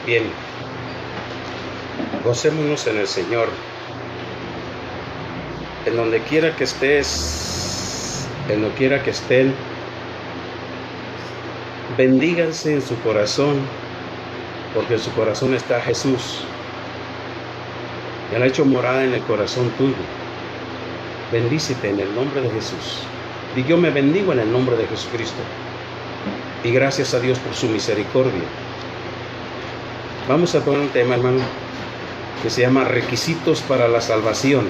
Bien, gocémonos en el Señor. En donde quiera que estés, en donde quiera que estén, bendíganse en su corazón, porque en su corazón está Jesús. Él ha hecho morada en el corazón tuyo. Bendícete en el nombre de Jesús. Y yo me bendigo en el nombre de Jesucristo. Y gracias a Dios por su misericordia. Vamos a tomar un tema, hermano, que se llama requisitos para la salvación.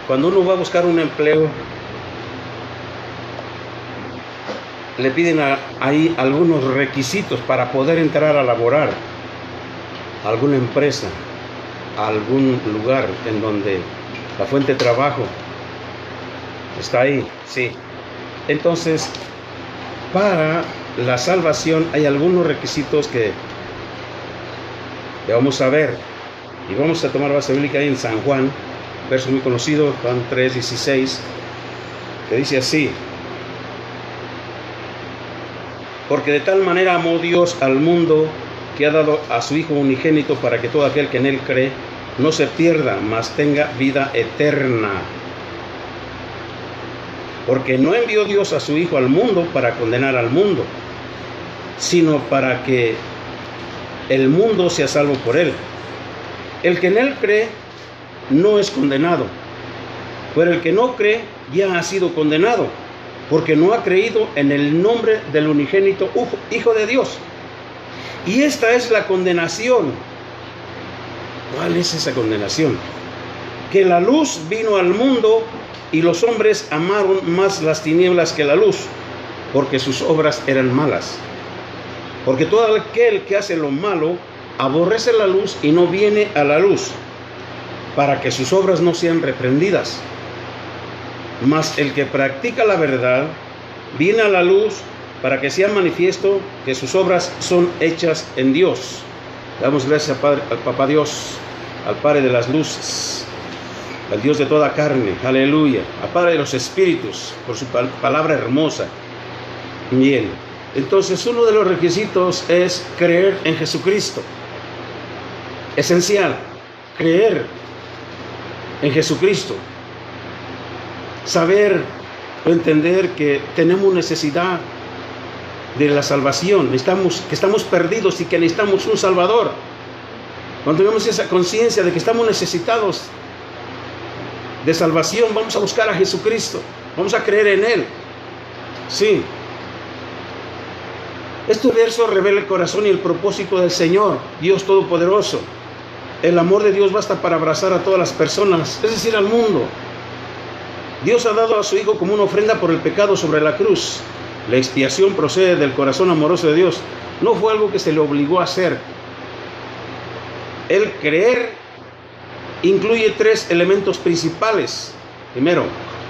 Cuando uno va a buscar un empleo, le piden ahí algunos requisitos para poder entrar a laborar a alguna empresa, a algún lugar en donde la fuente de trabajo está ahí, sí. Entonces, para la salvación hay algunos requisitos que vamos a ver, y vamos a tomar base bíblica ahí en San Juan, verso muy conocido, Juan 3:16, que dice así: porque de tal manera amó Dios al mundo, que ha dado a su Hijo unigénito, para que todo aquel que en él cree no se pierda, mas tenga vida eterna. Porque no envió Dios a su Hijo al mundo para condenar al mundo, sino para que el mundo sea salvo por él. El que en él cree no es condenado, pero el que no cree ya ha sido condenado, porque no ha creído en el nombre del unigénito Hijo de Dios. Y esta es la condenación. ¿Cuál es esa condenación? Que la luz vino al mundo y los hombres amaron más las tinieblas que la luz, porque sus obras eran malas. Porque todo aquel que hace lo malo aborrece la luz y no viene a la luz, para que sus obras no sean reprendidas. Mas el que practica la verdad viene a la luz, para que sea manifiesto que sus obras son hechas en Dios. Damos gracias al Papá Dios, al Padre de las luces, al Dios de toda carne, aleluya, al Padre de los espíritus, por su palabra hermosa. Bien, entonces uno de los requisitos es creer en Jesucristo. Esencial, creer en Jesucristo. Saber o entender que tenemos necesidad de la salvación, que estamos perdidos y que necesitamos un Salvador. Cuando tenemos esa conciencia de que estamos necesitados de salvación, vamos a buscar a Jesucristo, vamos a creer en Él. Sí. Este verso revela el corazón y el propósito del Señor, Dios Todopoderoso. El amor de Dios basta para abrazar a todas las personas, es decir, al mundo. Dios ha dado a su Hijo como una ofrenda por el pecado sobre la cruz. La expiación procede del corazón amoroso de Dios. No fue algo que se le obligó a hacer. El creer incluye tres elementos principales. Primero,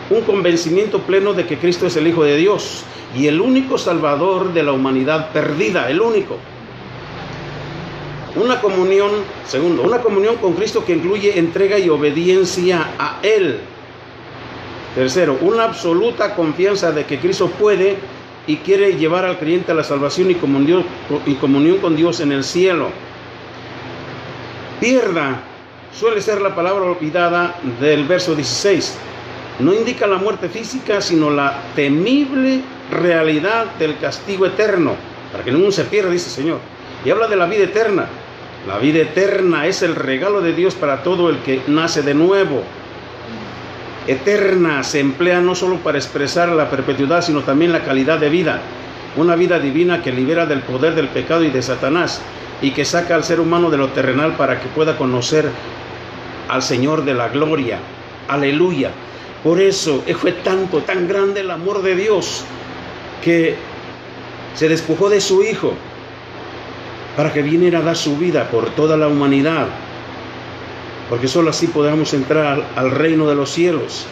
un convencimiento pleno de que Cristo es el Hijo de Dios y el único Salvador de la humanidad perdida, el único. Una comunión, segundo, una comunión con Cristo que incluye entrega y obediencia a Él. Tercero, una absoluta confianza de que Cristo puede y quiere llevar al creyente a la salvación y comunión con Dios en el cielo. Pierda suele ser la palabra olvidada del verso 16. No indica la muerte física, sino la temible realidad del castigo eterno, para que ninguno se pierda, dice el Señor. Y habla de la vida eterna. La vida eterna es el regalo de Dios para todo el que nace de nuevo. Eterna se emplea no solo para expresar la perpetuidad, sino también la calidad de vida. Una vida divina que libera del poder del pecado y de Satanás, y que saca al ser humano de lo terrenal para que pueda conocer al Señor de la gloria. Aleluya. Por eso fue tan grande el amor de Dios, que se despojó de su Hijo para que viniera a dar su vida por toda la humanidad. Porque solo así podremos entrar al reino de los cielos,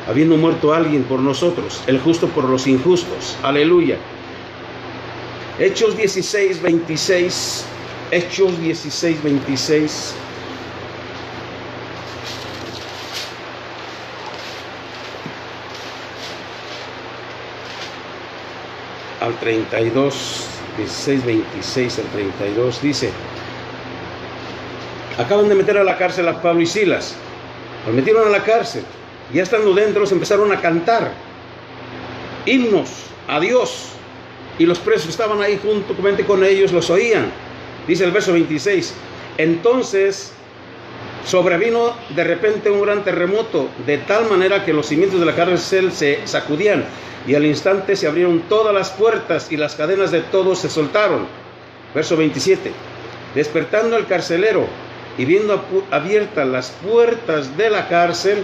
habiendo muerto alguien por nosotros, el justo por los injustos. Aleluya. Hechos 16:26. Hechos 16:26. Al 32 16, 26 al 32, dice: acaban de meter a la cárcel a Pablo y Silas. Los metieron a la cárcel. Ya estando dentro, se empezaron a cantar himnos a Dios. Y los presos estaban ahí juntamente con ellos, los oían. Dice el verso 26: entonces sobrevino de repente un gran terremoto, de tal manera que los cimientos de la cárcel se sacudían, y al instante se abrieron todas las puertas y las cadenas de todos se soltaron. Verso 27: despertando el carcelero y viendo abiertas las puertas de la cárcel,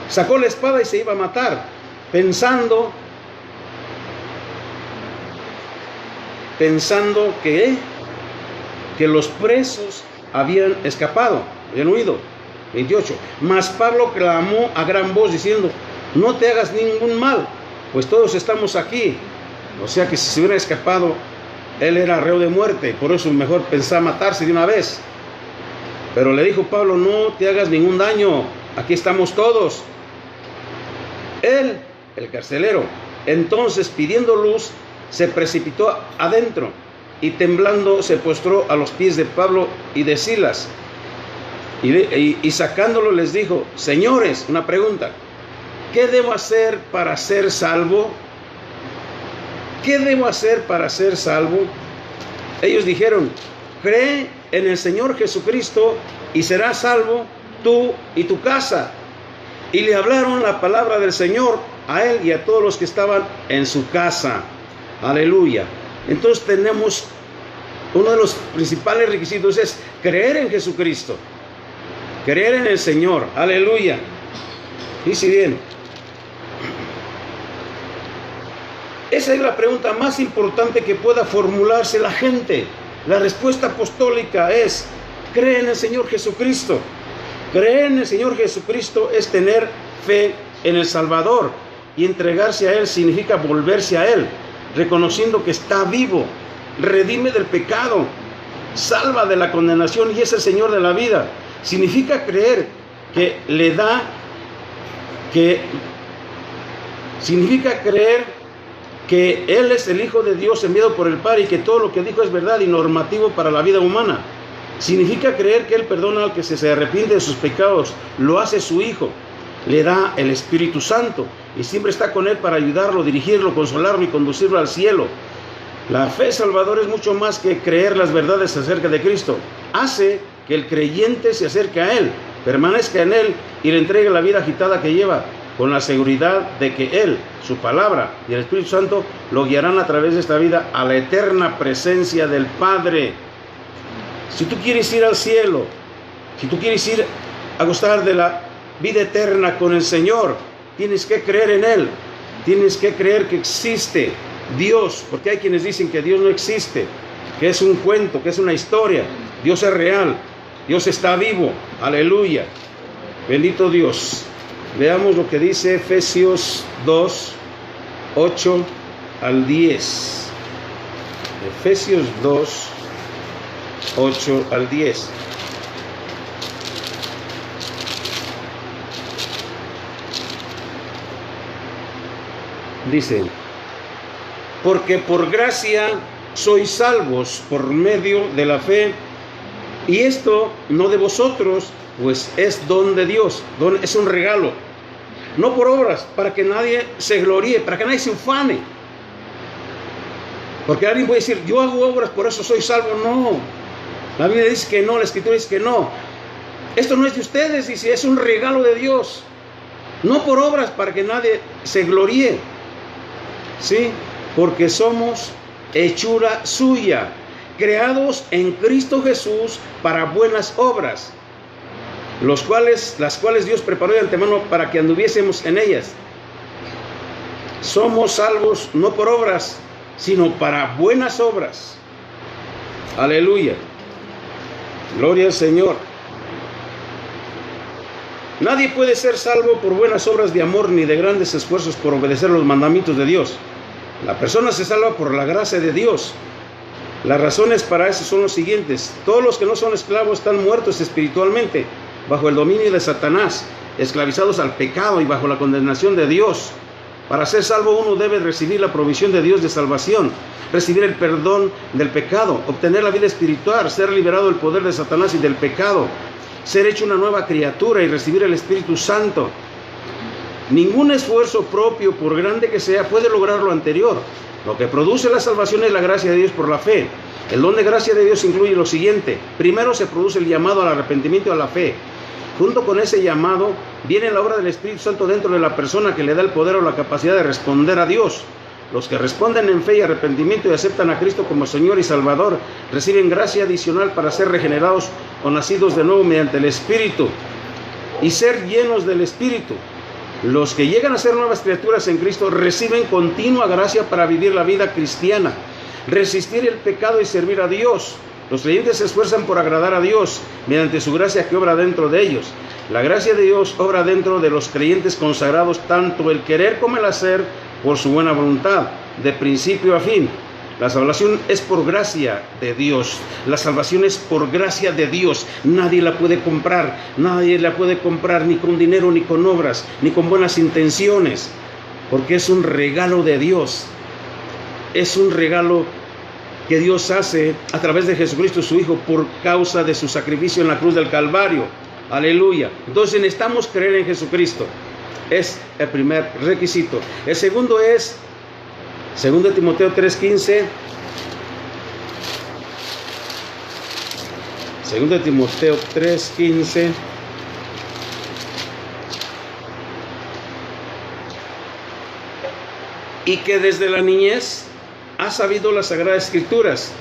sacó la espada y se iba a matar, pensando que los presos habían escapado, habían huido. 28: mas Pablo clamó a gran voz diciendo: no te hagas ningún mal, pues todos estamos aquí. O sea que si se hubiera escapado, él era reo de muerte, por eso mejor pensaba matarse de una vez. Pero le dijo Pablo: no te hagas ningún daño, aquí estamos todos. Él, el carcelero, entonces pidiendo luz, se precipitó adentro y temblando se postró a los pies de Pablo y de Silas, y sacándolo les dijo: señores, una pregunta, ¿qué debo hacer para ser salvo? ¿Qué debo hacer para ser salvo? Ellos dijeron: cree en el Señor Jesucristo y serás salvo tú y tu casa. Y le hablaron la palabra del Señor a él y a todos los que estaban en su casa. Aleluya. Entonces tenemos uno de los principales requisitos, es creer en Jesucristo, creer en el Señor. Aleluya. Dice bien, esa es la pregunta más importante que pueda formularse la gente. La respuesta apostólica es: cree en el Señor Jesucristo. Creer en el Señor Jesucristo es tener fe en el Salvador, y entregarse a Él significa volverse a Él, reconociendo que está vivo, redime del pecado, salva de la condenación y es el Señor de la vida. Significa creer que le da, significa creer que Él es el Hijo de Dios enviado por el Padre y que todo lo que dijo es verdad y normativo para la vida humana. Significa creer que Él perdona al que se arrepiente de sus pecados, lo hace su Hijo, le da el Espíritu Santo y siempre está con Él para ayudarlo, dirigirlo, consolarlo y conducirlo al cielo. La fe salvadora es mucho más que creer las verdades acerca de Cristo. Hace que el creyente se acerque a Él, permanezca en Él y le entregue la vida agitada que lleva, con la seguridad de que Él, su palabra y el Espíritu Santo lo guiarán a través de esta vida a la eterna presencia del Padre. Si tú quieres ir al cielo, si tú quieres ir a gozar de la vida eterna con el Señor, tienes que creer en Él, tienes que creer que existe Dios, porque hay quienes dicen que Dios no existe, que es un cuento, que es una historia. Dios es real, Dios está vivo. Aleluya, bendito Dios. Veamos lo que dice Efesios 2, 8 al 10. Efesios 2, 8 al 10. Dice: porque por gracia sois salvos por medio de la fe, y esto no de vosotros, pues es don de Dios, es un regalo, no por obras, para que nadie se gloríe, para que nadie se ufane. Porque alguien puede decir: yo hago obras, por eso soy salvo. No, la Biblia dice que no, la Escritura dice que no. Esto no es de ustedes, dice, es un regalo de Dios, no por obras, para que nadie se gloríe. ¿Sí? Porque somos hechura suya, creados en Cristo Jesús para buenas obras, las cuales Dios preparó de antemano para que anduviésemos en ellas. Somos salvos no por obras, sino para buenas obras. Aleluya. Gloria al Señor. Nadie puede ser salvo por buenas obras de amor ni de grandes esfuerzos por obedecer los mandamientos de Dios. La persona se salva por la gracia de Dios. Las razones para eso son los siguientes: todos los que no son esclavos están muertos espiritualmente, bajo el dominio de Satanás, esclavizados al pecado y bajo la condenación de Dios. Para ser salvo uno debe recibir la provisión de Dios de salvación, recibir el perdón del pecado, obtener la vida espiritual, ser liberado del poder de Satanás y del pecado, ser hecho una nueva criatura y recibir el Espíritu Santo. Ningún esfuerzo propio, por grande que sea, puede lograr lo anterior. Lo que produce la salvación es la gracia de Dios por la fe. El don de gracia de Dios incluye lo siguiente. Primero se produce el llamado al arrepentimiento y a la fe. Junto con ese llamado viene la obra del Espíritu Santo dentro de la persona, que le da el poder o la capacidad de responder a Dios. Los que responden en fe y arrepentimiento y aceptan a Cristo como Señor y Salvador reciben gracia adicional para ser regenerados o nacidos de nuevo mediante el Espíritu y ser llenos del Espíritu. Los que llegan a ser nuevas criaturas en Cristo reciben continua gracia para vivir la vida cristiana, resistir el pecado y servir a Dios. Los creyentes se esfuerzan por agradar a Dios mediante su gracia que obra dentro de ellos. La gracia de Dios obra dentro de los creyentes consagrados, tanto el querer como el hacer por su buena voluntad, de principio a fin. La salvación es por gracia de Dios. La salvación es por gracia de Dios. Nadie la puede comprar. Nadie la puede comprar ni con dinero, ni con obras, ni con buenas intenciones. Porque es un regalo de Dios. Es un regalo que Dios hace a través de Jesucristo, su Hijo, por causa de su sacrificio en la cruz del Calvario. Aleluya. Entonces necesitamos creer en Jesucristo. Es el primer requisito. El segundo es 2 Timoteo 3:15. 2 Timoteo 3:15. Y que desde la niñez has sabido las sagradas escrituras,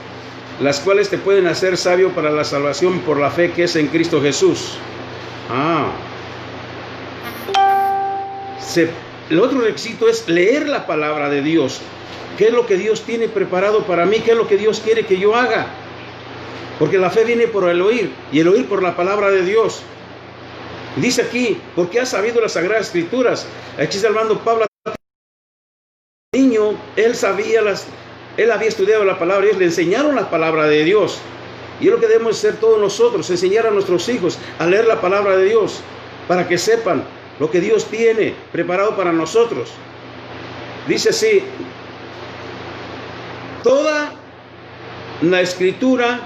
las cuales te pueden hacer sabio para la salvación por la fe que es en Cristo Jesús. El otro requisito es leer la palabra de Dios. ¿Qué es lo que Dios tiene preparado para mí? ¿Qué es lo que Dios quiere que yo haga? Porque la fe viene por el oír, y el oír por la palabra de Dios. Dice aquí, porque has sabido las sagradas escrituras. Aquí está hablando Pablo. Niño, él había estudiado la palabra de Dios, le enseñaron la palabra de Dios. Y es lo que debemos hacer todos nosotros, enseñar a nuestros hijos a leer la palabra de Dios, para que sepan lo que Dios tiene preparado para nosotros. Dice así: toda la escritura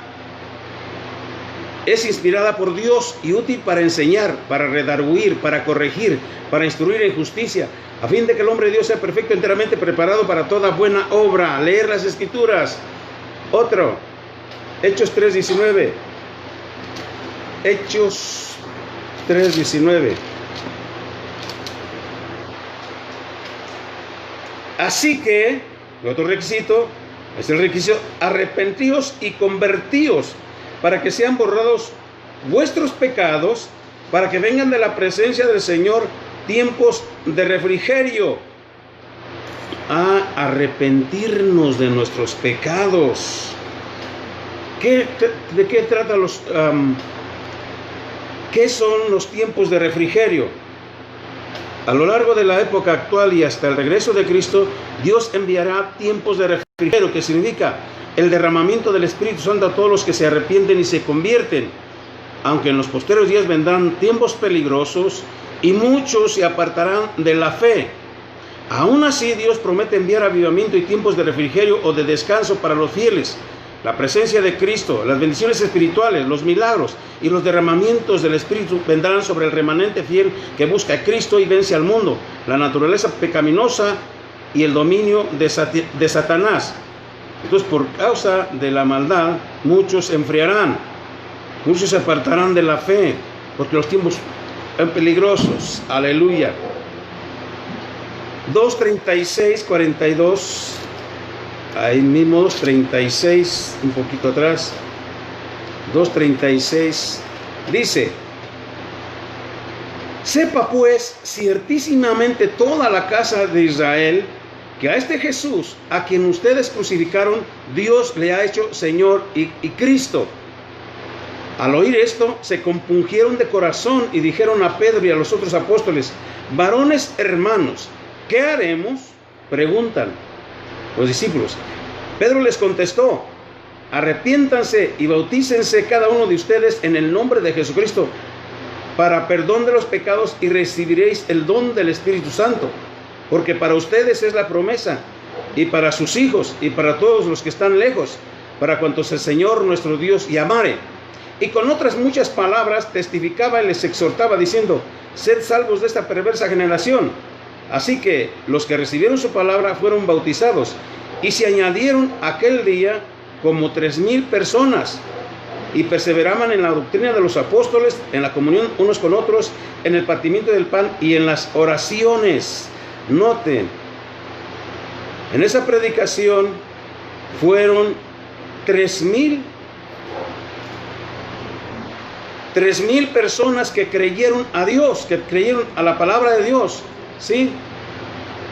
es inspirada por Dios y útil para enseñar, para redarguir, para corregir, para instruir en justicia, a fin de que el hombre de Dios sea perfecto, enteramente preparado para toda buena obra. Leer las escrituras. Otro, Hechos 3:19. Hechos 3:19. Así que, el otro requisito es el requisito: arrepentíos y convertíos, para que sean borrados vuestros pecados, para que vengan de la presencia del Señor tiempos de refrigerio. A arrepentirnos de nuestros pecados. ¿De qué trata qué son los tiempos de refrigerio? A lo largo de la época actual y hasta el regreso de Cristo, Dios enviará tiempos de refrigerio, que significa el derramamiento del Espíritu Santo a todos los que se arrepienten y se convierten. Aunque en los posteriores días vendrán tiempos peligrosos y muchos se apartarán de la fe. Aún así, Dios promete enviar avivamiento y tiempos de refrigerio o de descanso para los fieles. La presencia de Cristo, las bendiciones espirituales, los milagros y los derramamientos del Espíritu vendrán sobre el remanente fiel que busca a Cristo y vence al mundo, la naturaleza pecaminosa y el dominio de Satanás. Entonces, por causa de la maldad, muchos se enfriarán, muchos se apartarán de la fe, porque los tiempos son peligrosos. Aleluya. 2:36-42. Ahí mismo 2:36, un poquito atrás. 2:36 dice: sepa pues ciertísimamente toda la casa de Israel que a este Jesús, a quien ustedes crucificaron, Dios le ha hecho Señor y Cristo. Al oír esto, se compungieron de corazón y dijeron a Pedro y a los otros apóstoles: varones hermanos, ¿qué haremos? Preguntan los discípulos. Pedro les contestó: arrepiéntanse y bautícense cada uno de ustedes en el nombre de Jesucristo para perdón de los pecados y recibiréis el don del Espíritu Santo, porque para ustedes es la promesa, y para sus hijos, y para todos los que están lejos, para cuantos el Señor nuestro Dios llamare. Y con otras muchas palabras testificaba y les exhortaba, diciendo: sed salvos de esta perversa generación. Así que los que recibieron su palabra fueron bautizados, y se añadieron aquel día como 3,000 personas, y perseveraban en la doctrina de los apóstoles, en la comunión unos con otros, en el partimiento del pan y en las oraciones. Noten, en esa predicación fueron 3,000 personas que creyeron a Dios, que creyeron a la palabra de Dios, ¿sí?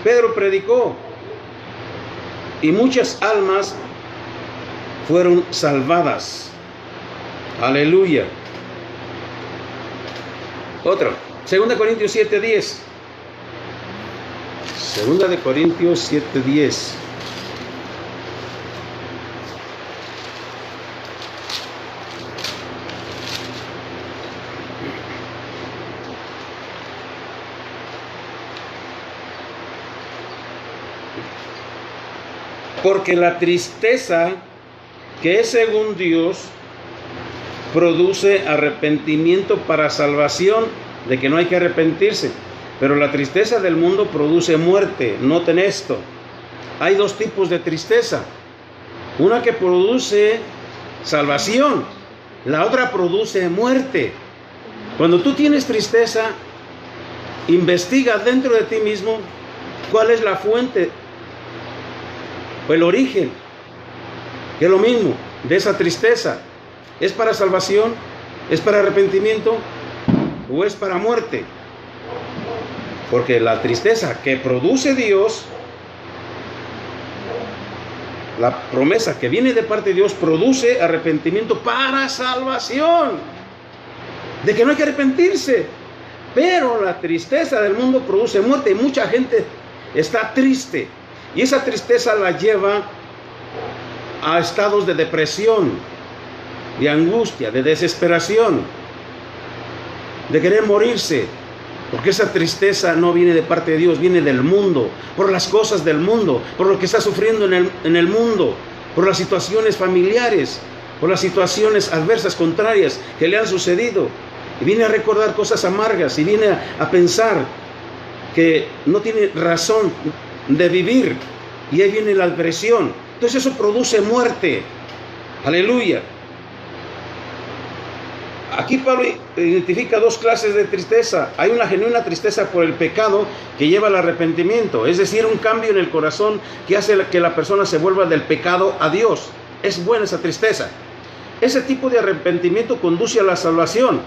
Pedro predicó y muchas almas fueron salvadas. Aleluya. Otro, 2 Corintios 7:10. 2 Corintios 7:10. Porque la tristeza, que es según Dios, produce arrepentimiento para salvación, de que no hay que arrepentirse. Pero la tristeza del mundo produce muerte. Noten esto. Hay dos tipos de tristeza. Una que produce salvación, la otra produce muerte. Cuando tú tienes tristeza, investiga dentro de ti mismo cuál es la fuente o el origen, que es lo mismo, de esa tristeza. ¿Es para salvación? ¿Es para arrepentimiento? ¿O es para muerte? Porque la tristeza que produce Dios, la promesa que viene de parte de Dios, produce arrepentimiento para salvación, de que no hay que arrepentirse. Pero la tristeza del mundo produce muerte, y mucha gente está triste, y esa tristeza la lleva a estados de depresión, de angustia, de desesperación, de querer morirse, porque esa tristeza no viene de parte de Dios, viene del mundo, por las cosas del mundo, por lo que está sufriendo en el mundo, por las situaciones familiares, por las situaciones adversas, contrarias que le han sucedido, y viene a recordar cosas amargas, y viene a pensar que no tiene razón de vivir, y ahí viene la depresión. Entonces eso produce muerte. Aleluya. Aquí Pablo identifica dos clases de tristeza. Hay una genuina tristeza por el pecado que lleva al arrepentimiento, es decir, un cambio en el corazón que hace que la persona se vuelva del pecado a Dios. Es buena esa tristeza. Ese tipo de arrepentimiento conduce a la salvación.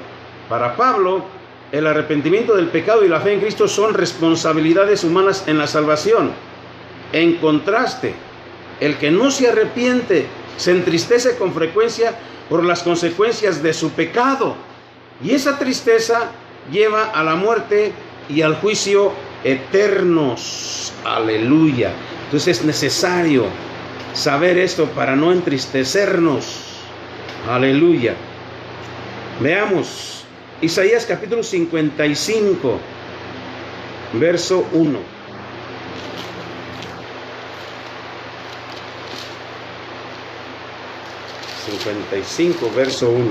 Para Pablo, el arrepentimiento del pecado y la fe en Cristo son responsabilidades humanas en la salvación. En contraste, el que no se arrepiente se entristece con frecuencia por las consecuencias de su pecado, y esa tristeza lleva a la muerte y al juicio eternos. Aleluya. Entonces es necesario saber esto para no entristecernos. Aleluya. Veamos Isaías capítulo 55, verso 1. 55, verso 1.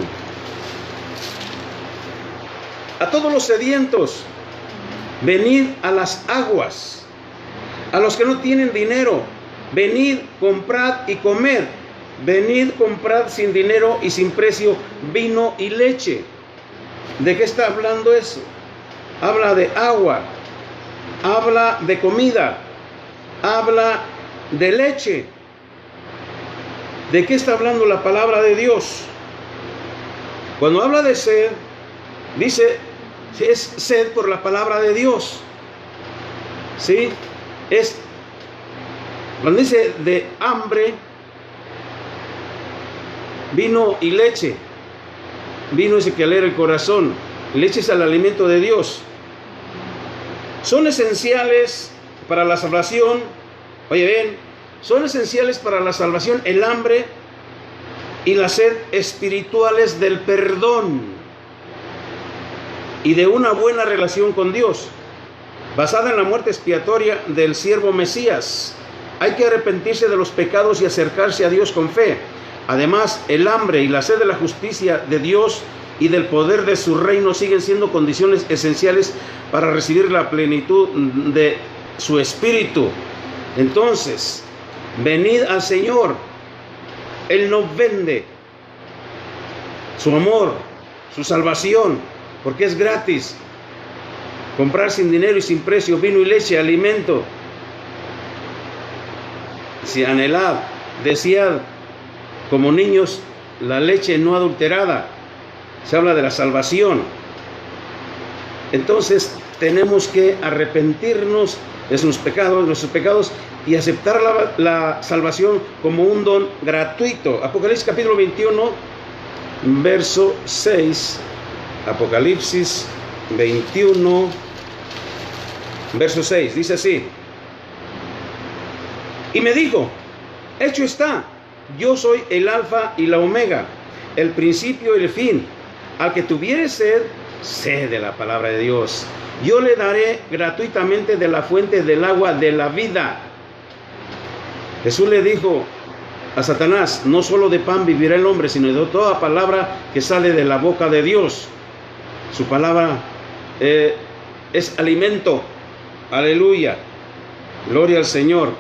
A todos los sedientos, venid a las aguas. A los que no tienen dinero, venid, comprad y comed. Venid, comprad sin dinero y sin precio vino y leche. ¿De qué está hablando eso? Habla de agua, habla de comida, habla de leche. ¿De qué está hablando la palabra de Dios? Cuando habla de sed, dice, es sed por la palabra de Dios. ¿Sí? Cuando dice de hambre, vino y leche. Vino es el que alegra el corazón. Leche es el alimento de Dios. Son esenciales para la salvación. Oye, ven. Son esenciales para la salvación el hambre y la sed espirituales del perdón y de una buena relación con Dios. basada en la muerte expiatoria del siervo Mesías. Hay que arrepentirse de los pecados y acercarse a Dios con fe. Además, el hambre y la sed de la justicia de Dios y del poder de su reino siguen siendo condiciones esenciales para recibir la plenitud de su espíritu. Entonces, venid al Señor. Él no vende su amor, su salvación, porque es gratis. Comprar sin dinero y sin precio vino y leche, alimento. Si anhelad, desead como niños la leche no adulterada. Se habla de la salvación. Entonces tenemos que arrepentirnos de nuestros pecados y aceptar la salvación como un don gratuito. Apocalipsis capítulo 21, verso 6. Apocalipsis 21, verso 6. Dice así: y me dijo, hecho está, yo soy el alfa y la omega, el principio y el fin. Al que tuviere sed, sed de la palabra de Dios. Yo le daré gratuitamente de la fuente del agua de la vida. Jesús le dijo a Satanás, no solo de pan vivirá el hombre, sino de toda palabra que sale de la boca de Dios. Su palabra es alimento. Aleluya. Gloria al Señor.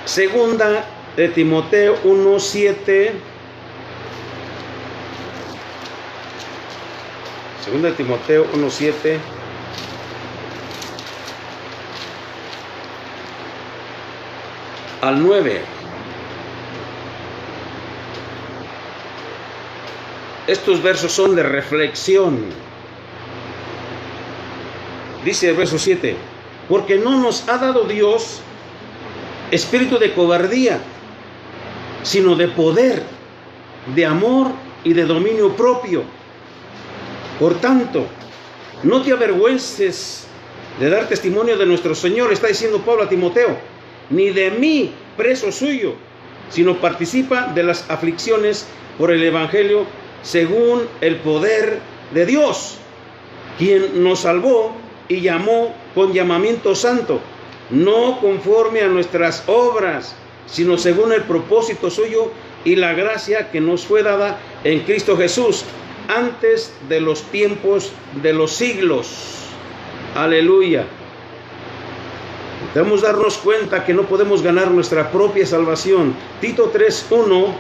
Segunda de Timoteo 1:7. Segunda de Timoteo 1:7. Al 9. Estos versos son de reflexión. Dice el verso 7: porque no nos ha dado Dios espíritu de cobardía, sino de poder, de amor y de dominio propio. Por tanto, no te avergüences de dar testimonio de nuestro Señor, está diciendo Pablo a Timoteo, ni de mí, preso suyo, sino participa de las aflicciones por el Evangelio según el poder de Dios, quien nos salvó y llamó con llamamiento santo, no conforme a nuestras obras, sino según el propósito suyo y la gracia que nos fue dada en Cristo Jesús, antes de los tiempos de los siglos. Aleluya. Debemos darnos cuenta que no podemos ganar nuestra propia salvación. Tito 3:1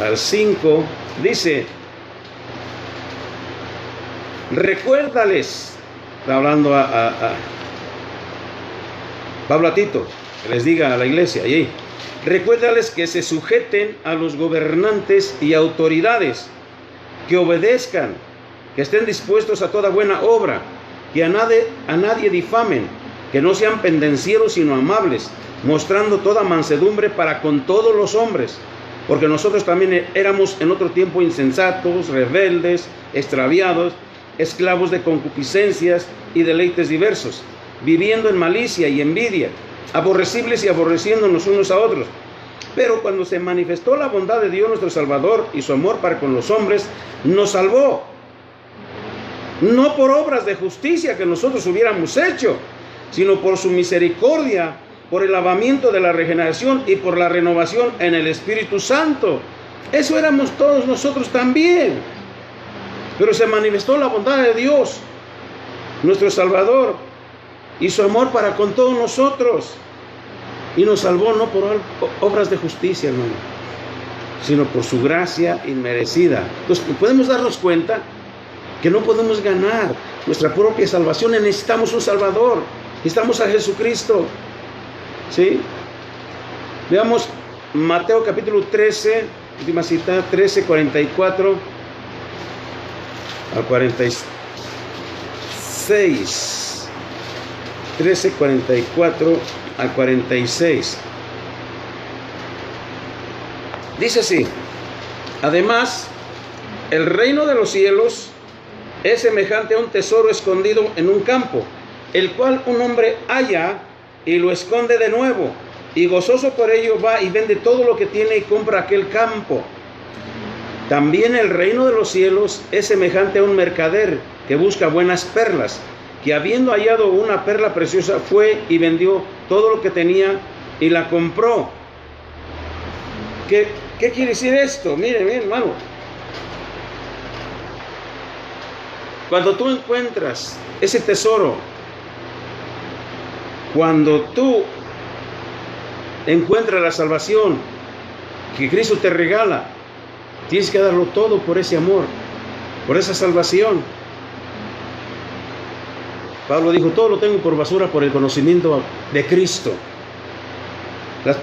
al 5 dice: recuérdales, está hablando Pablo a Tito, que les diga a la iglesia allí, recuérdales que se sujeten a los gobernantes y autoridades, que obedezcan, que estén dispuestos a toda buena obra, que a nadie difamen, que no sean pendencieros sino amables, mostrando toda mansedumbre para con todos los hombres, porque nosotros también éramos en otro tiempo insensatos, rebeldes, extraviados, esclavos de concupiscencias y deleites diversos, viviendo en malicia y envidia, aborrecibles y aborreciéndonos unos a otros. Pero cuando se manifestó la bondad de Dios nuestro Salvador y su amor para con los hombres, nos salvó, no por obras de justicia que nosotros hubiéramos hecho, sino por su misericordia, por el lavamiento de la regeneración y por la renovación en el Espíritu Santo. Eso éramos todos nosotros también. Pero se manifestó la bondad de Dios, nuestro Salvador, y su amor para con todos nosotros. Y nos salvó no por obras de justicia, hermano, sino por su gracia inmerecida. Entonces, podemos darnos cuenta que no podemos ganar nuestra propia salvación. Necesitamos un Salvador. Necesitamos a Jesucristo. ¿Sí? Veamos Mateo capítulo 13, última cita, 13, 44 al 46. 13, 44 al 46. Dice así: además, el reino de los cielos es semejante a un tesoro escondido en un campo, el cual un hombre halla y lo esconde de nuevo, y gozoso por ello va y vende todo lo que tiene y compra aquel campo. También el reino de los cielos es semejante a un mercader que busca buenas perlas, que habiendo hallado una perla preciosa, fue y vendió todo lo que tenía y la compró. ¿Qué quiere decir esto? Miren, hermano. Cuando tú encuentras ese tesoro, cuando tú encuentras la salvación que Cristo te regala, tienes que darlo todo por ese amor, por esa salvación. Pablo dijo, todo lo tengo por basura por el conocimiento de Cristo. Las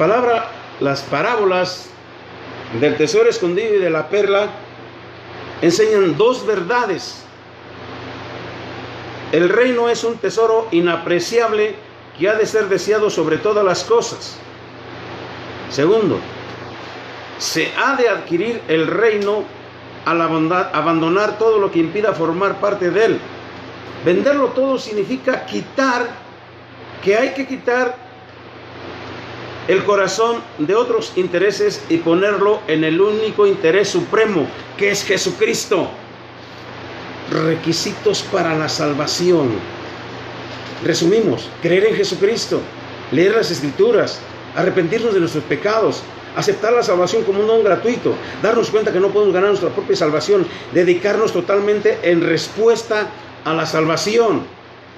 parábolas del tesoro escondido y de la perla enseñan dos verdades. El reino es un tesoro inapreciable que ha de ser deseado sobre todas las cosas. Segundo, se ha de adquirir el reino al abandonar todo lo que impida formar parte de él. Venderlo todo significa que hay que quitar el corazón de otros intereses y ponerlo en el único interés supremo, que es Jesucristo. Requisitos para la salvación. Resumimos: creer en Jesucristo, leer las Escrituras, arrepentirnos de nuestros pecados, aceptar la salvación como un don gratuito, darnos cuenta que no podemos ganar nuestra propia salvación, dedicarnos totalmente en respuesta a la salvación.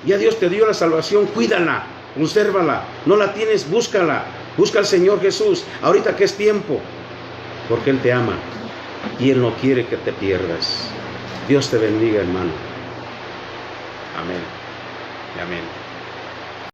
Ya Dios te dio la salvación, cuídala, consérvala. No la tienes, búscala. Busca al Señor Jesús, ahorita que es tiempo, porque Él te ama y Él no quiere que te pierdas. Dios te bendiga, hermano. Amén y amén.